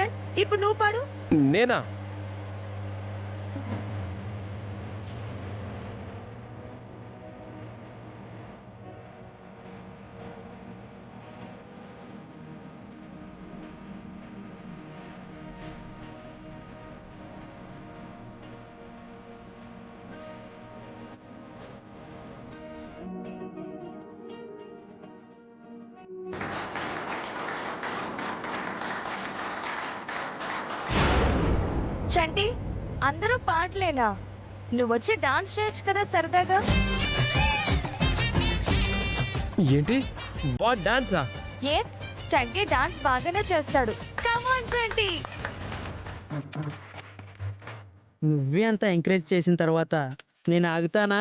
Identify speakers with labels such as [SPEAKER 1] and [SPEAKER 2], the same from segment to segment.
[SPEAKER 1] చరణ్, ఇప్పుడు నువ్వు పాడు.
[SPEAKER 2] నేనా?
[SPEAKER 3] చంటి, అందరూ పాటలేనా? నువ్వు వచ్చి డాన్స్ చేయొచ్చు కదా సరదాగా.
[SPEAKER 2] ఏంటి? వాట్ డాన్సా?
[SPEAKER 3] ఏ, చంటి డాన్స్ బాగానే చేస్తాడు. కమాన్ చంటి.
[SPEAKER 4] నువ్వే అంత ఎంకరేజ్ చేసిన తర్వాత నేను ఆగుతానా?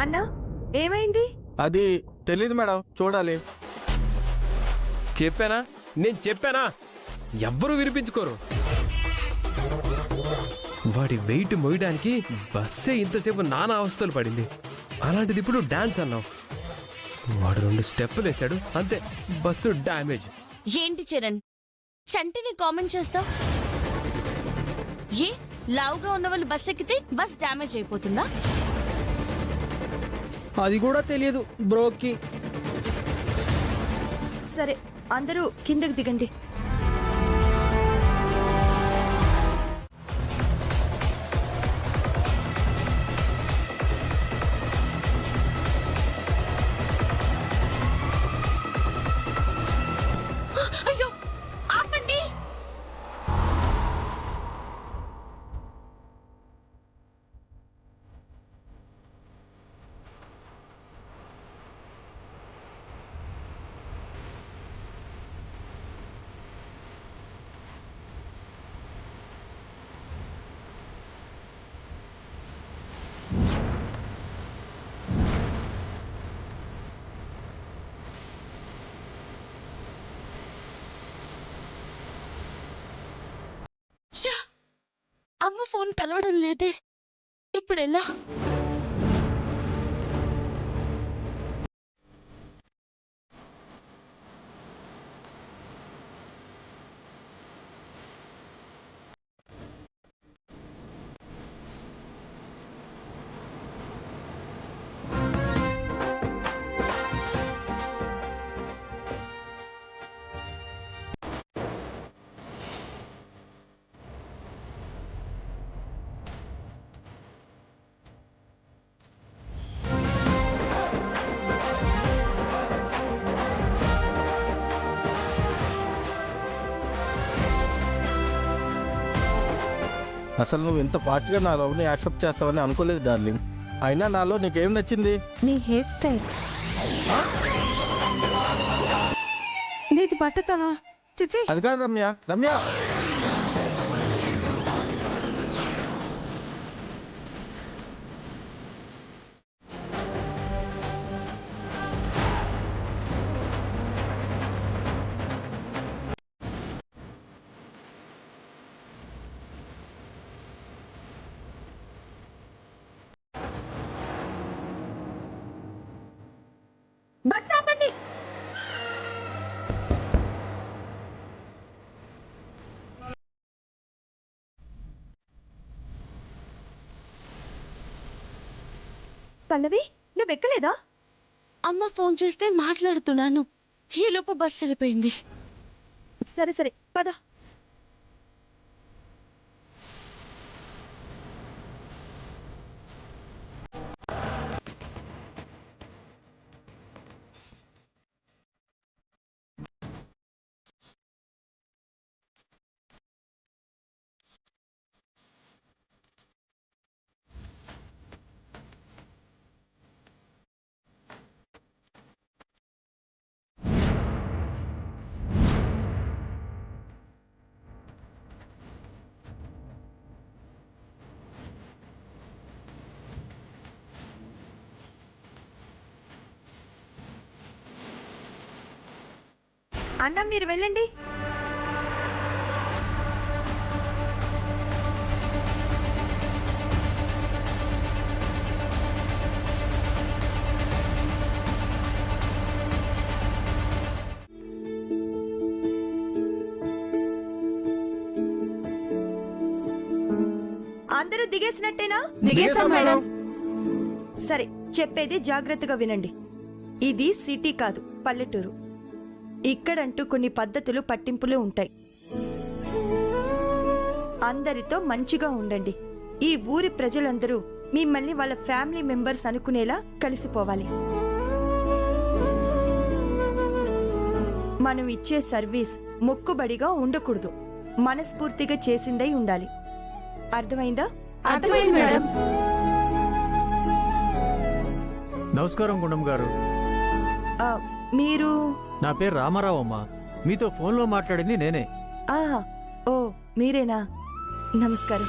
[SPEAKER 1] అన్నా, ఏమైంది?
[SPEAKER 5] అది తెలీదు మేడం, చూడాలి.
[SPEAKER 2] చెప్పానా? నేను చెప్పానా? ఎవ్వరూ వినిపించుకోరు. వాడి వెయిట్ మోయడానికి బస్సే ఇంతసేపు నానా అవస్థలు పడింది. అలాంటిది ఇప్పుడు డాన్స్ అన్నావు. వాడు 2 స్టెప్పులు వేశాడు, అంతే, బస్సు డ్యామేజ్.
[SPEAKER 6] ఏంటి చరణ్, చంటిని కామెంట్ చేస్తావు? ఏ, లావుగా ఉన్న వాళ్ళు బస్ ఎక్కితే బస్ డ్యామేజ్ అయిపోతుందా?
[SPEAKER 4] అది కూడా తెలియదు బ్రోకి.
[SPEAKER 1] సరే, అందరూ కిందకి దిగండి.
[SPEAKER 6] అయ్యో, ఆపండి. అమ్మ ఫోన్ కలవడం లేదే, ఇప్పుడు ఎలా?
[SPEAKER 5] అసలు నువ్వు ఇంత ఫాస్ట్గా నా లవ్ని యాక్సెప్ట్ చేస్తావని అనుకోలేదు డార్లింగ్. అయినా నాలో నీకేం నచ్చింది?
[SPEAKER 3] నీ హెయిర్ స్టైల్. నీది బట్టతనా? చిచి.
[SPEAKER 5] అది కాదు రమ్య, రమ్య.
[SPEAKER 1] బట్టాపండి. పల్లవి, నువ్వు ఎక్కలేదా?
[SPEAKER 6] అమ్మ ఫోన్ చేస్తే మాట్లాడుతున్నాను, ఈలోపు బస్ వెళ్ళిపోయింది.
[SPEAKER 1] సరే సరే, పద. అన్న మీరు వెళ్ళండి. అందరూ దిగేసినట్టేనా?
[SPEAKER 3] దిగేశాం మేడం.
[SPEAKER 1] సరే, చెప్పేది జాగ్రత్తగా వినండి. ఇది సిటీ కాదు, పల్లెటూరు. ఇక్కడంటూ కొన్ని పద్ధతులు, పట్టింపులు ఉంటాయి. అందరితో మంచిగా ఉండండి. ఈ ఊరి ప్రజలందరూ మిమ్మల్ని వాళ్ళ ఫ్యామిలీ మెంబర్స్ అనుకునేలా కలిసిపోవాలి. మనం ఇచ్చే సర్వీస్ మొక్కుబడిగా ఉండకూడదు, మనస్ఫూర్తిగా చేసిందై ఉండాలి. అర్థమైందా?
[SPEAKER 3] అర్థమైంది మేడం.
[SPEAKER 7] నమస్కారం గుండం గారు.
[SPEAKER 1] ఆ, మీరు
[SPEAKER 7] నా పేరు రామారావు అమ్మా. మీతో ఫోన్లో మాట్లాడింది నేనే.
[SPEAKER 1] ఆహా, ఓ మీరేనా? నమస్కారం.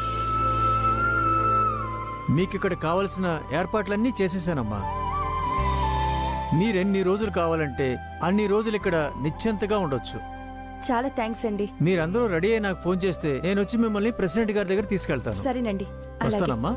[SPEAKER 7] మీకిక్కడ కావలసిన ఏర్పాట్లన్నీ చేసేసానమ్మా. మీరెన్ని రోజులు కావాలంటే అన్ని రోజులు ఇక్కడ నిశ్చింతగా ఉండొచ్చు.
[SPEAKER 1] చాలా థ్యాంక్స్ అండి.
[SPEAKER 7] మీరందరూ రెడీ అయి నాకు ఫోన్ చేస్తే నేను వచ్చి మిమ్మల్ని ప్రెసిడెంట్ గారి దగ్గర తీసుకెళ్తాను.
[SPEAKER 1] సరేనండి, అలాగే.
[SPEAKER 7] వస్తానమ్మా.